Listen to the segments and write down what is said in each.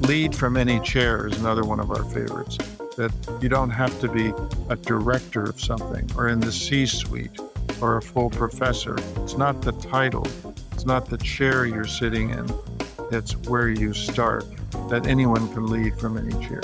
Lead from any chair is another one of our favorites. That you don't have to be a director of something or in the C-suite or a full professor. It's not the title. It's not the chair you're sitting in. It's where you start, that anyone can lead from any chair.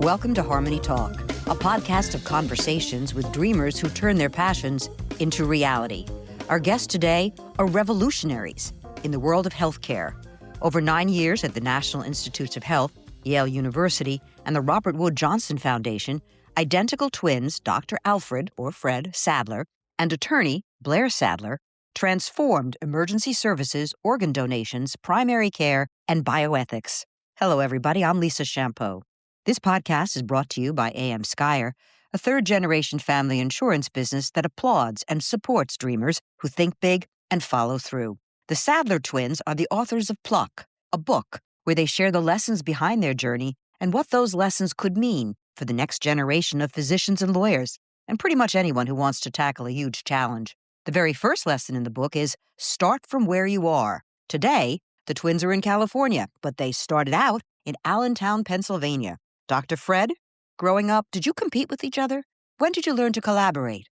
Welcome to Harmony Talk, a podcast of conversations with dreamers who turn their passions into reality. Our guests today are revolutionaries in the world of healthcare. Over 9 years at the National Institutes of Health, Yale University, and the Robert Wood Johnson Foundation, identical twins Dr. Alfred, or Fred Sadler, and attorney Blair Sadler transformed emergency services, organ donations, primary care, and bioethics. Hello, everybody. I'm Lisa Champeau. This podcast is brought to you by AM Skyer, a third-generation family insurance business that applauds and supports dreamers who think big and follow through. The Sadler twins are the authors of Pluck, a book where they share the lessons behind their journey and what those lessons could mean for the next generation of physicians and lawyers, and pretty much anyone who wants to tackle a huge challenge. The very first lesson in the book is start from where you are. Today, the twins are in California, but they started out in Allentown, Pennsylvania. Dr. Fred, growing up, did you compete with each other? When did you learn to collaborate?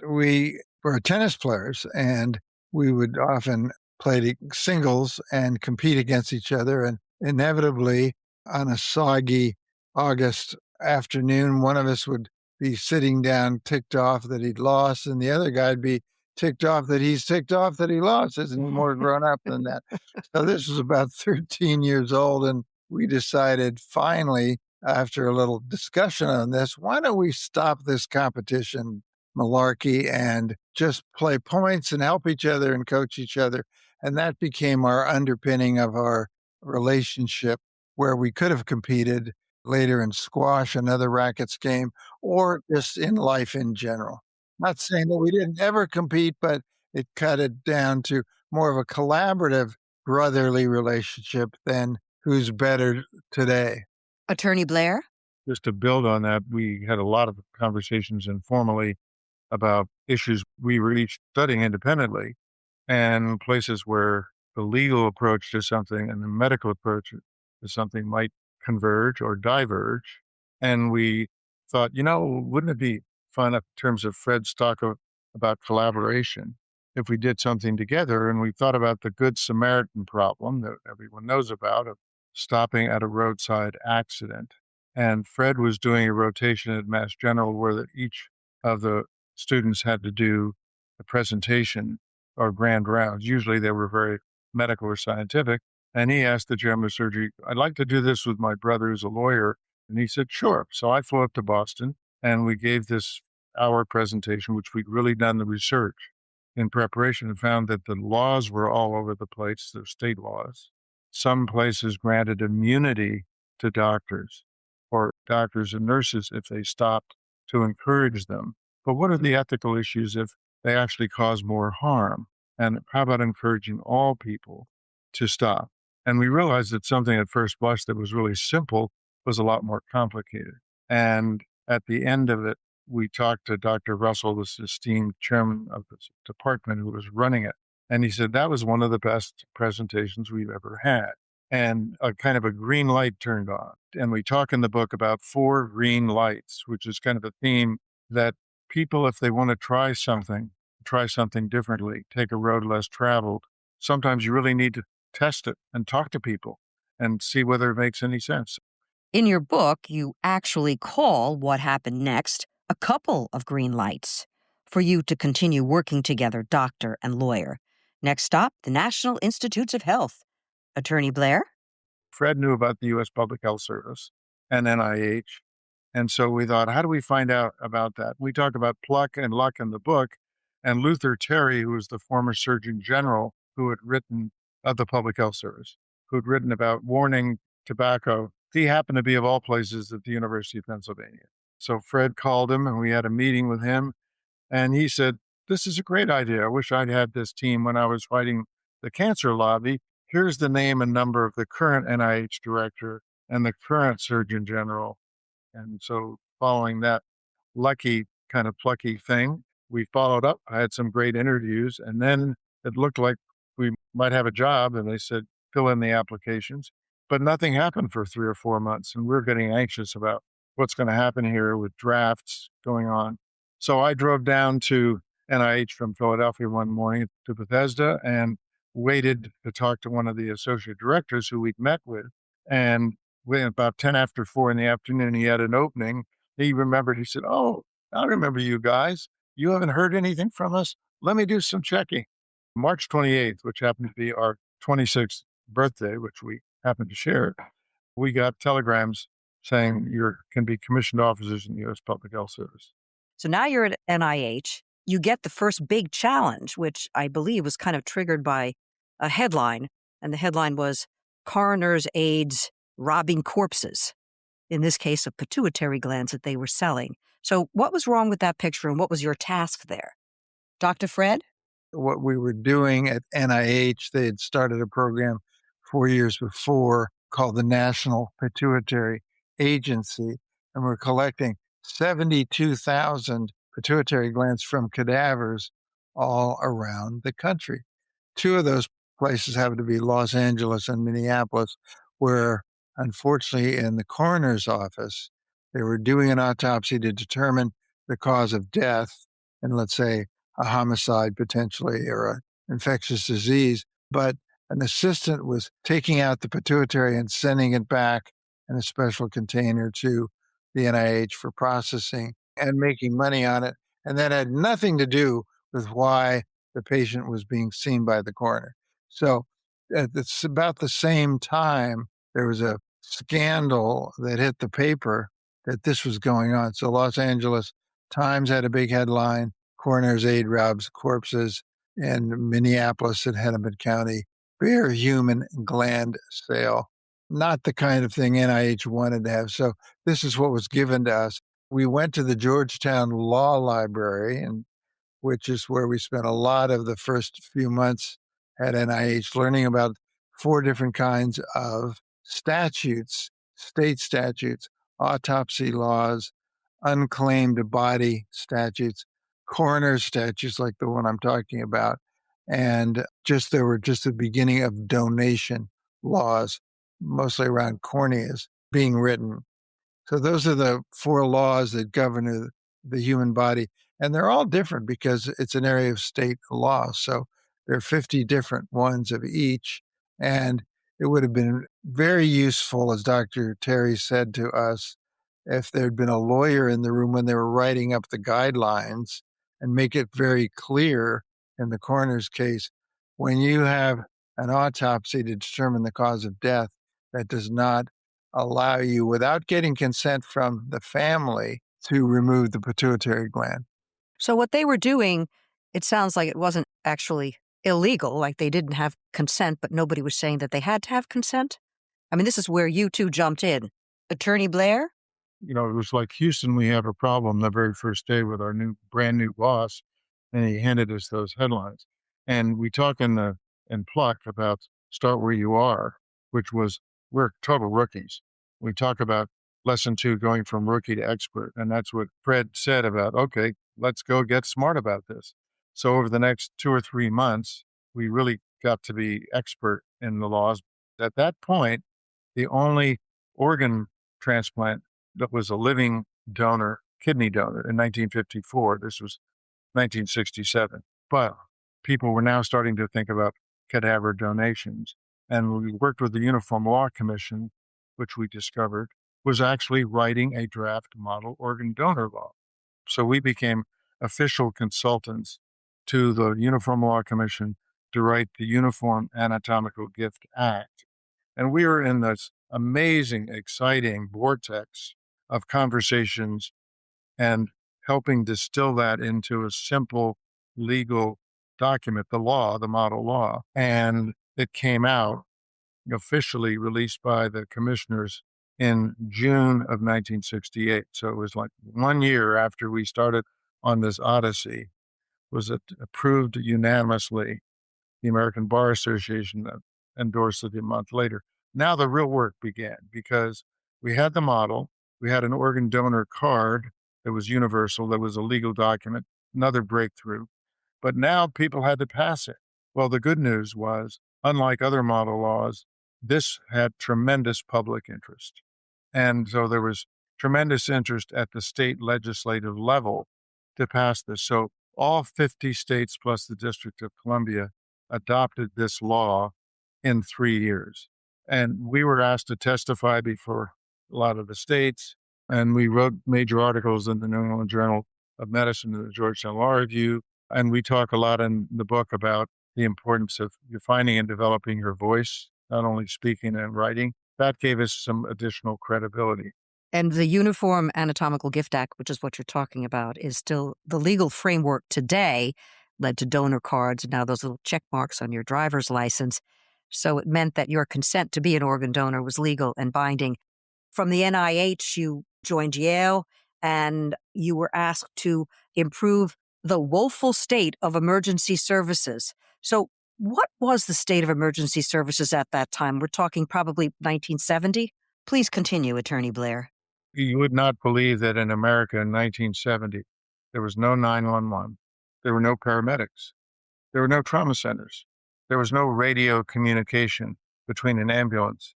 We were tennis players, and we would often play singles and compete against each other. And inevitably, on a soggy August afternoon, one of us would be sitting down ticked off that he'd lost, and the other guy'd be ticked off that he's ticked off that he lost. Isn't he more grown up than that? So this was about 13 years old, and we decided finally, after a little discussion on this, why don't we stop this competition malarkey and just play points and help each other and coach each other. And that became our underpinning of our relationship, where we could have competed later in squash, another rackets game, or just in life in general. Not saying that we didn't ever compete, but it cut it down to more of a collaborative brotherly relationship than who's better today. Attorney Blair? Just to build on that, we had a lot of conversations informally about issues we were each studying independently and places where the legal approach to something and the medical approach to something might converge or diverge. And we thought, wouldn't it be fun in terms of Fred's talk about collaboration if we did something together? And we thought about the Good Samaritan problem that everyone knows about, of stopping at a roadside accident. And Fred was doing a rotation at Mass General where each of the students had to do a presentation or grand rounds. Usually they were very medical or scientific. And he asked the general surgery, I'd like to do this with my brother who's a lawyer. And he said, sure. So I flew up to Boston and we gave this hour presentation, which we'd really done the research in preparation and found that the laws were all over the place, the state laws. Some places granted immunity to doctors or doctors and nurses if they stopped to encourage them. But what are the ethical issues if they actually cause more harm? And how about encouraging all people to stop? And we realized that something at first blush that was really simple was a lot more complicated. And at the end of it, we talked to Dr. Russell, this esteemed chairman of the department who was running it. And he said, that was one of the best presentations we've ever had. And a kind of a green light turned on. And we talk in the book about 4 green lights, which is kind of a theme that people, if they want to try something differently, take a road less traveled, sometimes you really need to test it and talk to people and see whether it makes any sense. In your book, you actually call what happened next a couple of green lights for you to continue working together, doctor and lawyer. Next stop, the National Institutes of Health. Attorney Blair? Fred knew about the U.S. Public Health Service and NIH. And so we thought, how do we find out about that? We talk about pluck and luck in the book. And Luther Terry, who was the former Surgeon General who had written of the Public Health Service, who had written about warning tobacco, he happened to be, of all places, at the University of Pennsylvania. So Fred called him and we had a meeting with him. And he said, this is a great idea. I wish I'd had this team when I was fighting the cancer lobby. Here's the name and number of the current NIH director and the current Surgeon General. And so following that lucky kind of plucky thing, we followed up. I had some great interviews. And then it looked like we might have a job. And they said, fill in the applications. But nothing happened for 3 or 4 months. And we're getting anxious about what's going to happen here with drafts going on. So I drove down to NIH from Philadelphia one morning to Bethesda and waited to talk to one of the associate directors who we'd met with. And when about 10 after 4 in the afternoon, he had an opening. He remembered, he said, "Oh, I remember you guys. You haven't heard anything from us? Let me do some checking." March 28th, which happened to be our 26th birthday, which we happened to share, we got telegrams saying you can be commissioned officers in the U.S. Public Health Service. So now you're at NIH. You get the first big challenge, which I believe was kind of triggered by a headline. And the headline was Coroner's Aides Robbing Corpses, in this case, of pituitary glands that they were selling. So what was wrong with that picture and what was your task there? Dr. Fred? What we were doing at NIH, they had started a program 4 years before called the National Pituitary Agency, and we're collecting 72,000 pituitary glands from cadavers all around the country. Two of those places happen to be Los Angeles and Minneapolis, where unfortunately in the coroner's office, they were doing an autopsy to determine the cause of death, and let's say a homicide potentially or an infectious disease, but an assistant was taking out the pituitary and sending it back in a special container to the NIH for processing and making money on it. And that had nothing to do with why the patient was being seen by the coroner. So it's about the same time there was a scandal that hit the paper that this was going on. So Los Angeles Times had a big headline, Coroner's Aide robs corpses. In Minneapolis in Hennepin County, bare human gland sale. Not the kind of thing NIH wanted to have. So this is what was given to us. We went to the Georgetown Law Library, and which is where we spent a lot of the first few months at NIH learning about 4 different kinds of statutes, state statutes, autopsy laws, unclaimed body statutes, coroner statutes like the one I'm talking about, and there were just the beginning of donation laws, mostly around corneas, being written. So those are the 4 laws that govern the human body. And they're all different because it's an area of state law. So there are 50 different ones of each. And it would have been very useful, as Dr. Terry said to us, if there'd been a lawyer in the room when they were writing up the guidelines and make it very clear in the coroner's case, when you have an autopsy to determine the cause of death, that does not allow you, without getting consent from the family, to remove the pituitary gland. So what they were doing, it sounds like it wasn't actually illegal, like they didn't have consent, but nobody was saying that they had to have consent. I mean, this is where you two jumped in. Attorney Blair? It was like, Houston, we have a problem the very first day with our brand new boss. And he handed us those headlines. And we talk in Pluck about start where you are, which was we're total rookies. We talk about lesson 2, going from rookie to expert. And that's what Fred said about, okay, let's go get smart about this. So over the next 2 or 3 months, we really got to be expert in the laws. At that point, the only organ transplant that was a living donor, kidney donor in 1954, this was 1967. But people were now starting to think about cadaver donations. And we worked with the Uniform Law Commission, which we discovered was actually writing a draft model organ donor law. So we became official consultants to the Uniform Law Commission to write the Uniform Anatomical Gift Act. And we were in this amazing, exciting vortex of conversations and helping distill that into a simple legal document, the law, the model law. And it came out officially released by the commissioners in June of 1968. So it was like 1 year after we started on this odyssey. Was it approved unanimously? The American Bar Association endorsed it a month later. Now the real work began because we had the model, we had an organ donor card that was universal, that was a legal document, another breakthrough. But now people had to pass it. Well, the good news was, unlike other model laws, this had tremendous public interest. And so there was tremendous interest at the state legislative level to pass this. So all 50 states plus the District of Columbia adopted this law in 3 years. And we were asked to testify before a lot of the states. And we wrote major articles in the New England Journal of Medicine and the Georgetown Law Review. And we talk a lot in the book about the importance of defining and developing your voice, not only speaking and writing. That gave us some additional credibility. And the Uniform Anatomical Gift Act, which is what you're talking about, is still the legal framework today, led to donor cards and now those little check marks on your driver's license. So it meant that your consent to be an organ donor was legal and binding. From the NIH, you joined Yale and you were asked to improve the woeful state of emergency services. So, what was the state of emergency services at that time? We're talking probably 1970. Please continue, Attorney Blair. You would not believe that in America in 1970, there was no 911. There were no paramedics. There were no trauma centers. There was no radio communication between an ambulance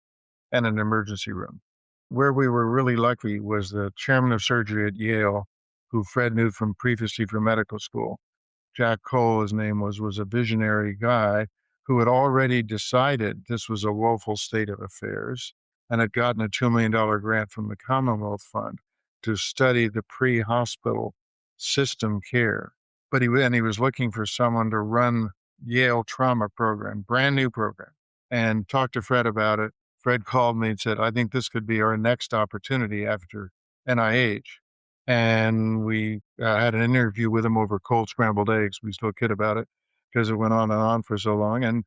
and an emergency room. Where we were really lucky was the chairman of surgery at Yale, who Fred knew from previously from medical school. Jack Cole, his name was a visionary guy who had already decided this was a woeful state of affairs and had gotten a $2 million grant from the Commonwealth Fund to study the pre-hospital system care. But he was looking for someone to run Yale trauma program, brand new program, and talked to Fred about it. Fred called me and said, I think this could be our next opportunity after NIH. And we had an interview with him over cold scrambled eggs. We still kid about it because it went on and on for so long, and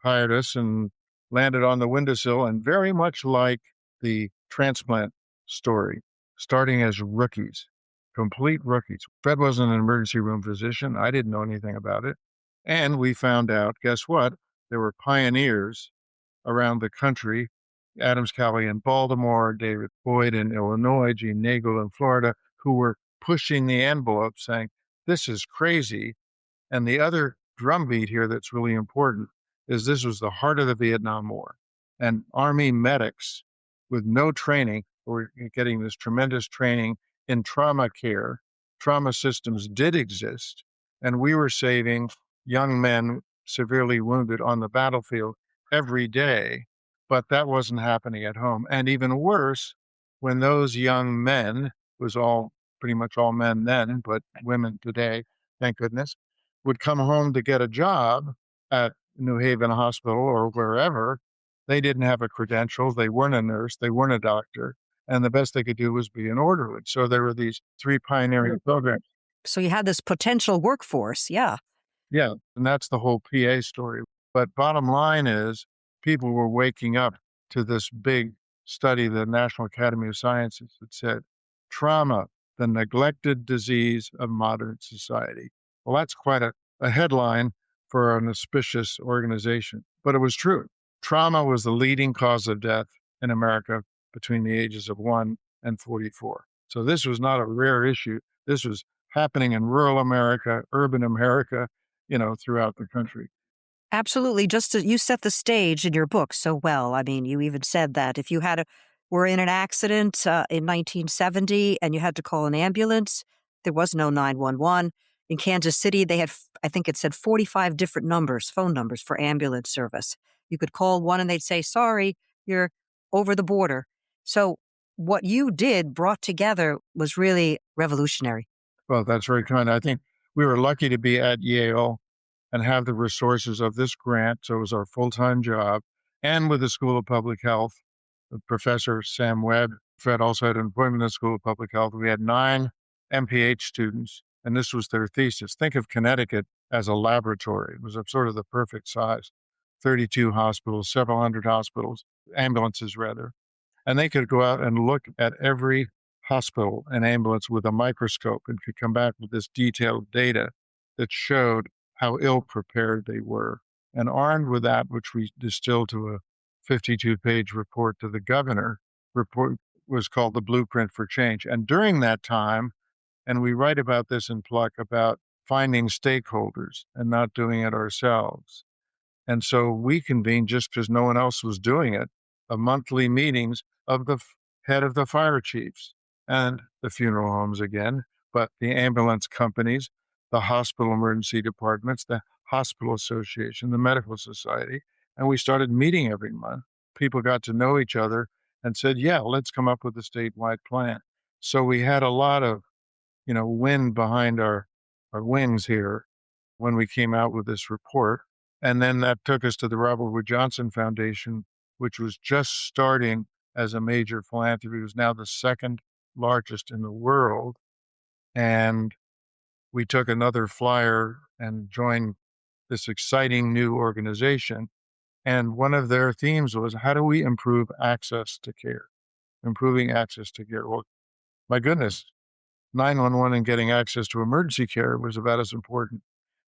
hired us and landed on the windowsill. And very much like the transplant story, starting as rookies, complete rookies. Fred wasn't an emergency room physician. I didn't know anything about it. And we found out, guess what? There were pioneers around the country, Adams Cowley in Baltimore, David Boyd in Illinois, Gene Nagel in Florida, who were pushing the envelope saying, this is crazy. And the other drumbeat here that's really important is this was the heart of the Vietnam War. And Army medics with no training were getting this tremendous training in trauma care. Trauma systems did exist, and we were saving young men severely wounded on the battlefield every day, but that wasn't happening at home. And even worse, when those young men, was all pretty much all men then, but women today, thank goodness, would come home to get a job at New Haven Hospital or wherever, they didn't have a credential. They weren't a nurse. They weren't a doctor. And the best they could do was be an orderly. So there were these three pioneering programs. So you had this potential workforce. Yeah. Yeah. And that's the whole PA story. But bottom line is people were waking up to this big study, the National Academy of Sciences, that said trauma, the neglected disease of modern society. Well, that's quite a headline for an auspicious organization, but it was true. Trauma was the leading cause of death in America between the ages of 1 and 44. So this was not a rare issue. This was happening in rural America, urban America, throughout the country. Absolutely. You set the stage in your book so well. I mean, you even said that if you were in an accident in 1970 and you had to call an ambulance, there was no 911. In Kansas City, they had, I think it said 45 different phone numbers for ambulance service. You could call one and they'd say, sorry, you're over the border. So what you brought together was really revolutionary. Well, that's very kind. I think we were lucky to be at Yale and have the resources of this grant. So it was our full-time job. And with the School of Public Health, Professor Sam Webb, Fred also had an appointment in the School of Public Health. We had 9 MPH students, and this was their thesis. Think of Connecticut as a laboratory. It was sort of the perfect size. 32 hospitals, several hundred hospitals, ambulances rather. And they could go out and look at every hospital and ambulance with a microscope and could come back with this detailed data that showed how ill prepared they were. And armed with that, which we distilled to a 52-page report to the governor, report was called the Blueprint for Change. And during that time, and we write about this in Pluck, about finding stakeholders and not doing it ourselves. And so we convened, just because no one else was doing it, a monthly meetings of the head of the fire chiefs and the funeral homes again, but the ambulance companies, the hospital emergency departments, the hospital association, the medical society. And we started meeting every month. People got to know each other and said, yeah, let's come up with a statewide plan. So we had a lot of, wind behind our wings here when we came out with this report. And then that took us to the Robert Wood Johnson Foundation, which was just starting as a major philanthropy. It was now the second largest in the world. And we took another flyer and joined this exciting new organization. And one of their themes was, how do we improve access to care? Improving access to care. Well, my goodness, 911 and getting access to emergency care was about as important.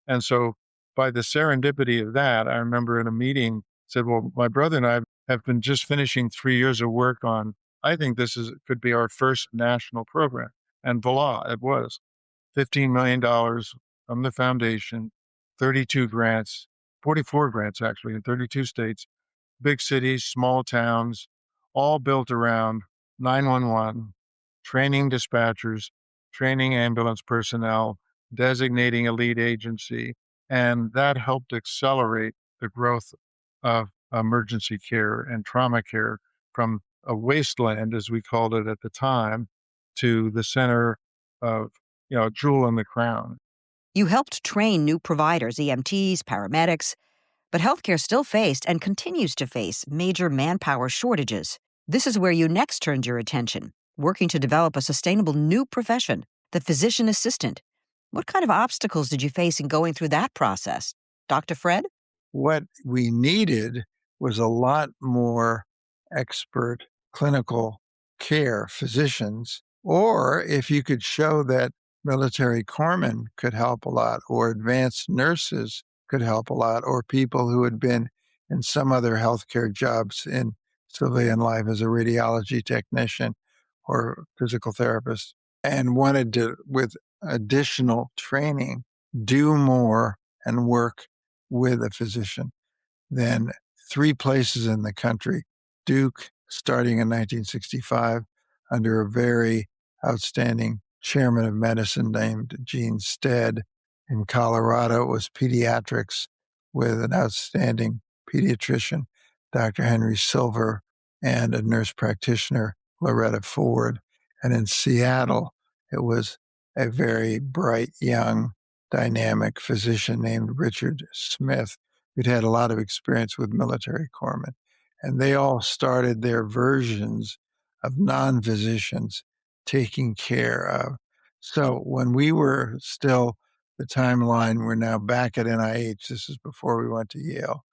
And so by the serendipity of that, I remember in a meeting said, well, my brother and I have been just finishing 3 years of work on, I think could be our first national program. And voila, it was $15 million from the foundation, 32 grants, 44 grants actually in 32 states, big cities, small towns, all built around 911, training dispatchers, training ambulance personnel, designating a lead agency. And that helped accelerate the growth of emergency care and trauma care from a wasteland, as we called it at the time, to the center of, jewel in the crown. You helped train new providers, EMTs, paramedics, but healthcare still faced and continues to face major manpower shortages. This is where you next turned your attention, working to develop a sustainable new profession, the physician assistant. What kind of obstacles did you face in going through that process? Dr. Fred? What we needed was a lot more expert clinical care physicians, or if you could show that military corpsmen could help a lot, or advanced nurses could help a lot, or people who had been in some other healthcare jobs in civilian life as a radiology technician or physical therapist, and wanted to, with additional training, do more and work with a physician. Then 3 places in the country, Duke, starting in 1965, under a very outstanding chairman of medicine named Gene Stead. In Colorado, it was pediatrics with an outstanding pediatrician, Dr. Henry Silver, and a nurse practitioner, Loretta Ford. And in Seattle, it was a very bright, young, dynamic physician named Richard Smith, who'd had a lot of experience with military corpsmen. And they all started their versions of non-physicians taking care of. So when we were still, the timeline, we're now back at NIH, this is before we went to Yale,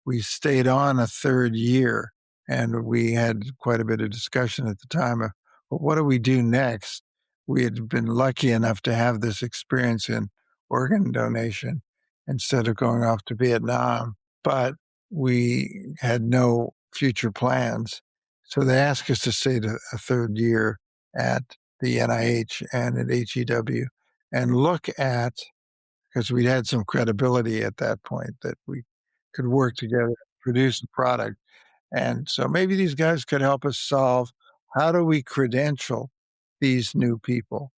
we stayed on a 3rd year, and we had quite a bit of discussion at the time of, well, what do we do next? We had been lucky enough to have this experience in organ donation instead of going off to Vietnam, but we had no future plans. So they asked us to stay to a 3rd year at the NIH and at HEW and look at, because we had some credibility at that point that we could work together to produce a product. And so maybe these guys could help us solve, how do we credential these new people?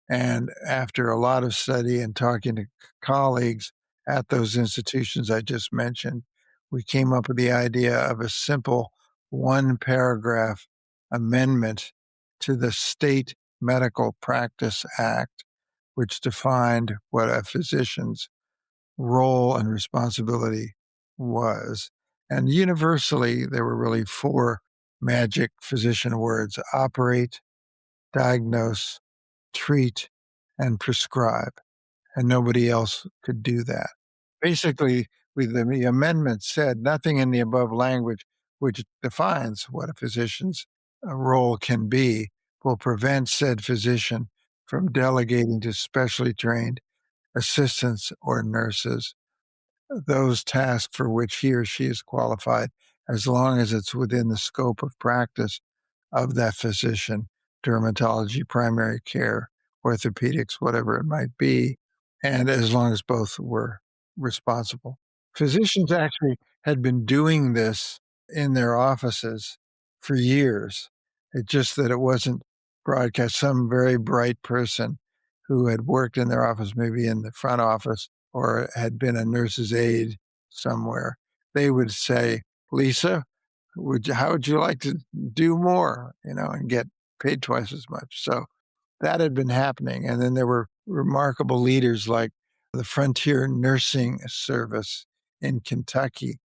And after a lot of study and talking to colleagues at those institutions I just mentioned, we came up with the idea of a simple 1-paragraph amendment to the State Medical Practice Act, which defined what a physician's role and responsibility was. And universally, there were really 4 magic physician words: operate, diagnose, treat, and prescribe. And nobody else could do that. Basically, the amendment said nothing in the above language, which defines what a physician's role can be, will prevent said physician from delegating to specially trained assistants or nurses those tasks for which he or she is qualified, as long as it's within the scope of practice of that physician, dermatology, primary care, orthopedics, whatever it might be, and as long as both were responsible. Physicians actually had been doing this in their offices for years. It's just that it wasn't broadcast. Some very bright person who had worked in their office, maybe in the front office, or had been a nurse's aide somewhere, they would say, Lisa, how would you like to do more, and get paid twice as much? So that had been happening. And then there were remarkable leaders like the Frontier Nursing Service in Kentucky,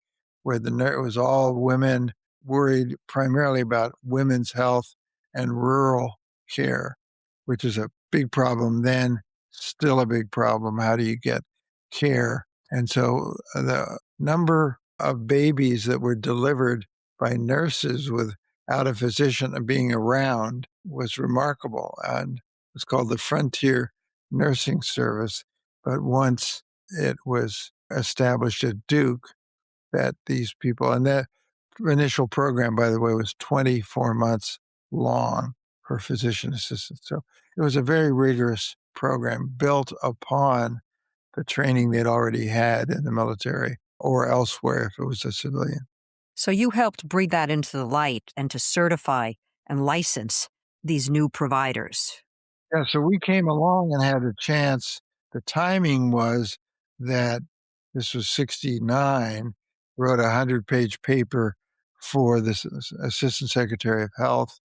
where it was all women worried primarily about women's health and rural care, which is a big problem then, still a big problem. How do you get care? And so the number of babies that were delivered by nurses without a physician being around was remarkable. And it's called the Frontier Nursing Service. But once it was established at Duke, that these people, and that initial program, by the way, was 24 months long for physician assistants. So it was a very rigorous program built upon the training they'd already had in the military or elsewhere if it was a civilian. So you helped bring that into the light and to certify and license these new providers. Yeah, so we came along and had a chance. The timing was that this was 69, wrote a 100-page paper for this Assistant Secretary of Health.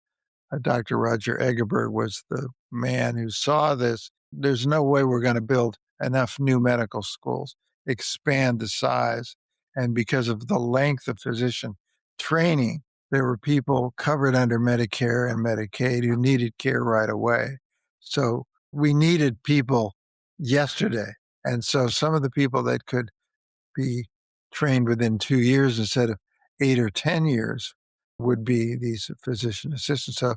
Dr. Roger Egerberg was the man who saw this. There's no way we're going to build enough new medical schools, expand the size. And because of the length of physician training, there were people covered under Medicare and Medicaid who needed care right away. So we needed people yesterday. And so some of the people that could be trained within 2 years instead of 8 or 10 years would be these physician assistants. So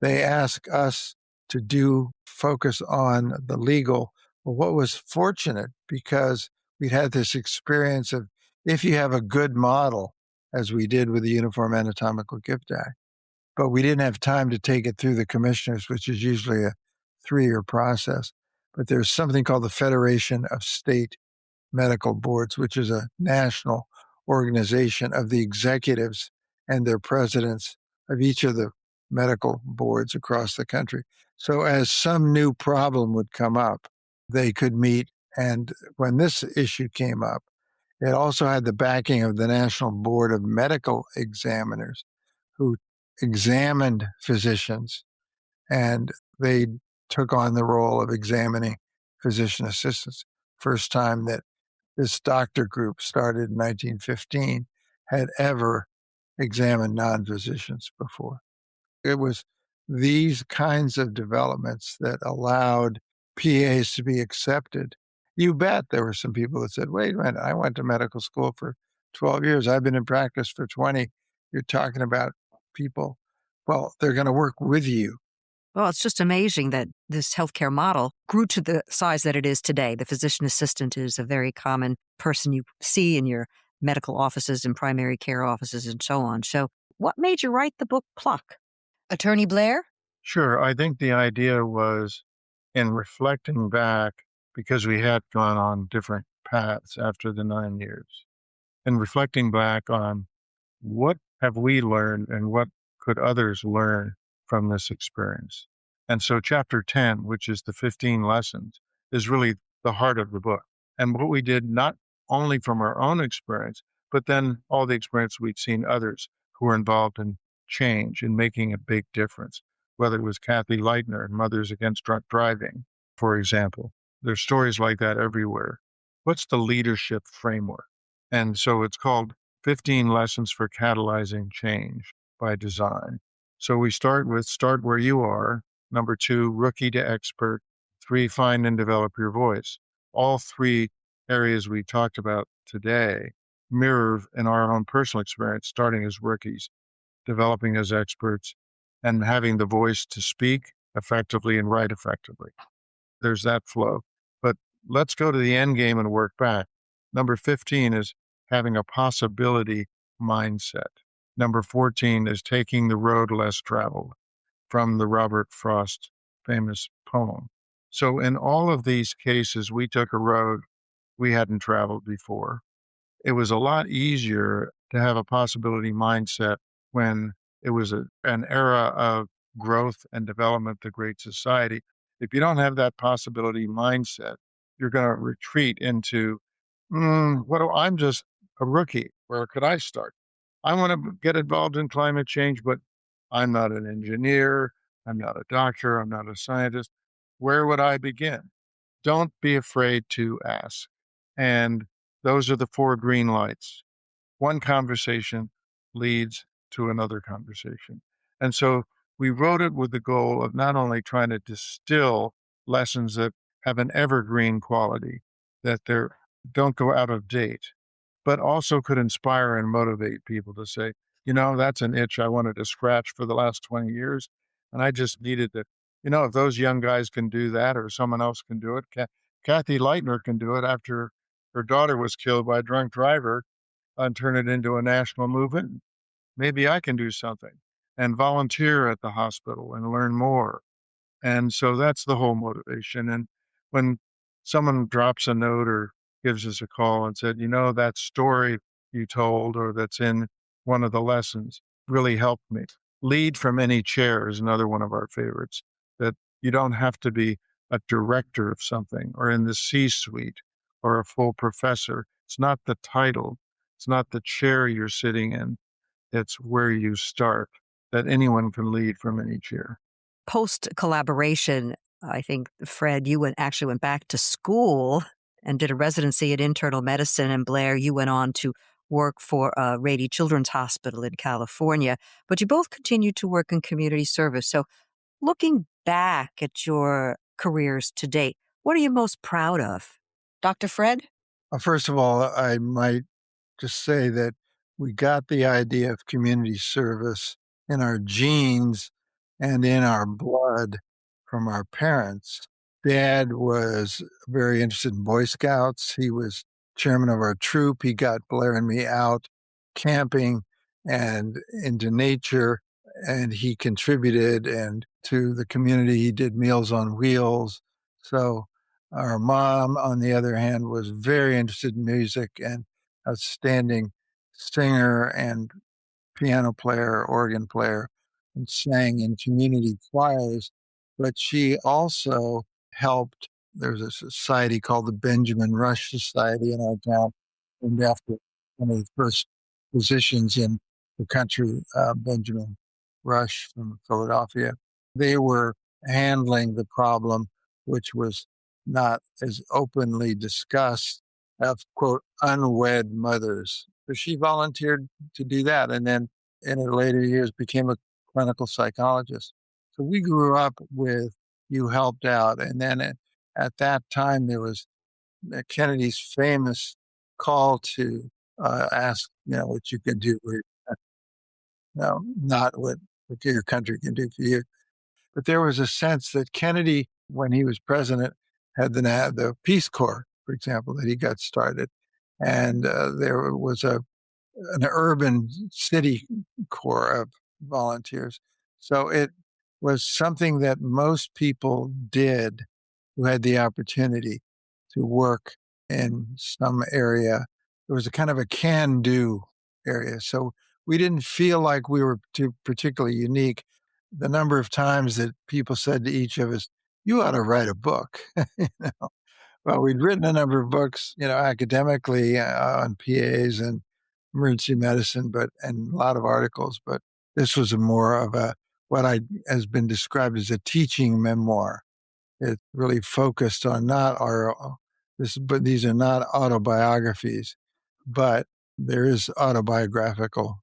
they ask us to focus on the legal. Well, what was fortunate, because we'd had this experience of, if you have a good model, as we did with the Uniform Anatomical Gift Act, but we didn't have time to take it through the commissioners, which is usually a 3-year process. But there's something called the Federation of State Medical Boards, which is a national organization of the executives and their presidents of each of the medical boards across the country. So as some new problem would come up, they could meet. And when this issue came up, it also had the backing of the National Board of Medical Examiners, who examined physicians, and they took on the role of examining physician assistants. First time that this doctor group, started in 1915, had ever examined non-physicians before. It was these kinds of developments that allowed PAs to be accepted. You bet there were some people that said, wait a minute, I went to medical school for 12 years. I've been in practice for 20. You're talking about people. Well, they're going to work with you. Well, it's just amazing that this healthcare model grew to the size that it is today. The physician assistant is a very common person you see in your medical offices and primary care offices and so on. So what made you write the book Pluck? Attorney Blair? Sure. I think the idea was, in reflecting back, because we had gone on different paths after the 9 years, and reflecting back on what have we learned and what could others learn from this experience. And so chapter 10, which is the 15 lessons, is really the heart of the book. And what we did, not only from our own experience, but then all the experience we'd seen others who were involved in change and making a big difference, whether it was Kathy Leitner and Mothers Against Drunk Driving, for example. There's stories like that everywhere. What's the leadership framework? And so it's called 15 Lessons for Catalyzing Change by Design. So we start with start where you are. Number 2, rookie to expert. 3, find and develop your voice. All 3 areas we talked about today mirror in our own personal experience, starting as rookies, developing as experts, and having the voice to speak effectively and write effectively. There's that flow. But let's go to the end game and work back. Number 15 is having a possibility mindset. Number 14 is taking the road less traveled, from the Robert Frost famous poem. So in all of these cases, we took a road we hadn't traveled before. it was a lot easier to have a possibility mindset when it was an era of growth and development, the Great Society. If you don't have that possibility mindset, you're going to retreat into, I'm just a rookie. Where could I start? I want to get involved in climate change, but I'm not an engineer. I'm not a doctor. I'm not a scientist. Where would I begin? Don't be afraid to ask. And those are the four green lights. One conversation leads to another conversation. And so we wrote it with the goal of not only trying to distill lessons that have an evergreen quality, that they don't go out of date, but also could inspire and motivate people to say, that's an itch I wanted to scratch for the last 20 years. And I just needed to, if those young guys can do that or someone else can do it, Kathy Leitner can do it after her daughter was killed by a drunk driver and turn it into a national movement. Maybe I can do something and volunteer at the hospital and learn more. And so that's the whole motivation. And when someone drops a note or gives us a call and said, that story you told or that's in one of the lessons really helped me. Lead from any chair is another one of our favorites, that you don't have to be a director of something or in the C-suite or a full professor. It's not the title. It's not the chair you're sitting in. It's where you start, that anyone can lead from any chair. Post collaboration, I think, Fred, you actually went back to school and did a residency in internal medicine. And Blair, you went on to work for Rady Children's Hospital in California. But you both continued to work in community service. So looking back at your careers to date, what are you most proud of? Dr. Fred? First of all, I might just say that we got the idea of community service in our genes and in our blood from our parents. Dad was very interested in Boy Scouts. He was chairman of our troop. He got Blair and me out camping and into nature, and he contributed and to the community. He did Meals on Wheels. So our mom, on the other hand, was very interested in music and outstanding singer and piano player, organ player, and sang in community choirs. But she also helped. There's a society called the Benjamin Rush Society in our town, named after one of the first physicians in the country, Benjamin Rush from Philadelphia. They were handling the problem, which was not as openly discussed, of, quote, unwed mothers. So she volunteered to do that, and then in her later years became a clinical psychologist. So we grew up with You Helped Out. And then at that time, there was Kennedy's famous call to ask, what you can do, not what your country can do for you. But there was a sense that Kennedy, when he was president, had the Peace Corps, for example, that he got started. And there was an urban city corps of volunteers. So it was something that most people did who had the opportunity to work in some area. It was a kind of a can-do area. So we didn't feel like we were too particularly unique. The number of times that people said to each of us, "You ought to write a book." Well, we'd written a number of books, academically on PAs and emergency medicine, and a lot of articles. But this was more of what has been described as a teaching memoir. It really focused on but these are not autobiographies, but there is autobiographical,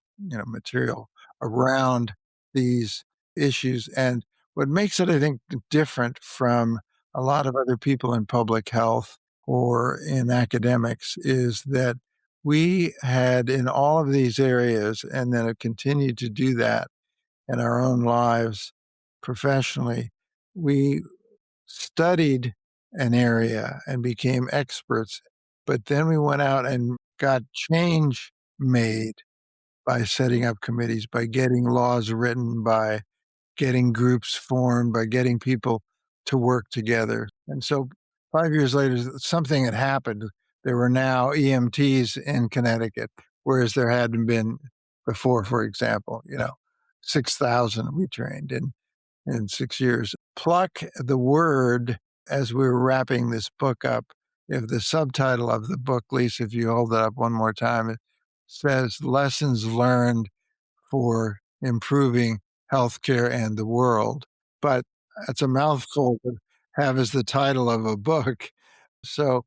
material around these issues. And what makes it, I think, different from a lot of other people in public health or in academics is that we had in all of these areas, and then have continued to do that in our own lives professionally, we studied an area and became experts, but then we went out and got change made by setting up committees, by getting laws written, by getting groups formed, by getting people to work together. And so 5 years later, something had happened. there were now EMTs in Connecticut, whereas there hadn't been before, for example. 6,000 we trained in 6 years. Pluck, the word, as we were wrapping this book up, if the subtitle of the book, Lisa, if you hold it up one more time, it says Lessons Learned for Improving Healthcare and the World. But it's a mouthful to have as the title of a book. So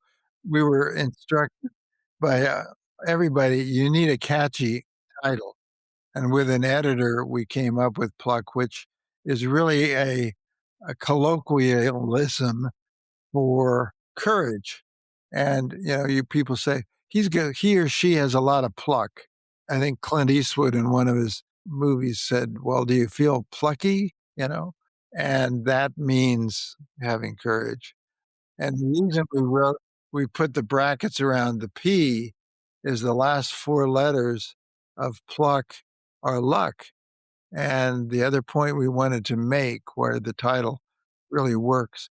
we were instructed by everybody, you need a catchy title. And with an editor, we came up with Pluck, which is really a colloquialism for courage. And, you people say, he or she has a lot of pluck. I think Clint Eastwood in one of his movies said, well, do you feel plucky? And that means having courage. And the reason we put the brackets around the P is the last 4 letters of pluck are luck. And the other point we wanted to make, where the title really works,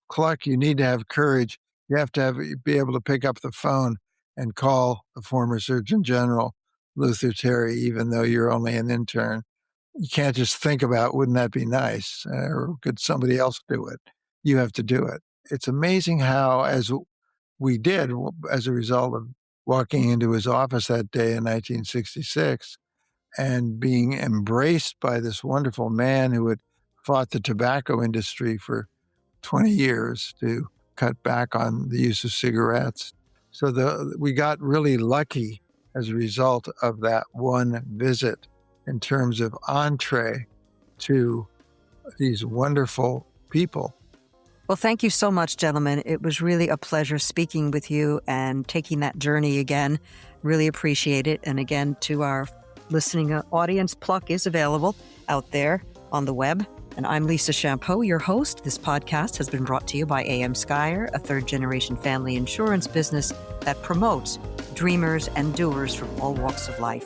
Cluck, you need to have courage. You have to be able to pick up the phone and call the former Surgeon General, Luther Terry, even though you're only an intern. You can't just think about, wouldn't that be nice? Or could somebody else do it? You have to do it. It's amazing how, as we did, as a result of walking into his office that day in 1966 and being embraced by this wonderful man who had fought the tobacco industry for 20 years to cut back on the use of cigarettes. So we got really lucky as a result of that one visit in terms of entree to these wonderful people. Well, thank you so much, gentlemen. It was really a pleasure speaking with you and taking that journey again. Really appreciate it. And again, to our listening audience, Pluck is available out there on the web. And I'm Lisa Champeau, your host. This podcast has been brought to you by AM Skyer, a third-generation family insurance business that promotes dreamers and doers from all walks of life.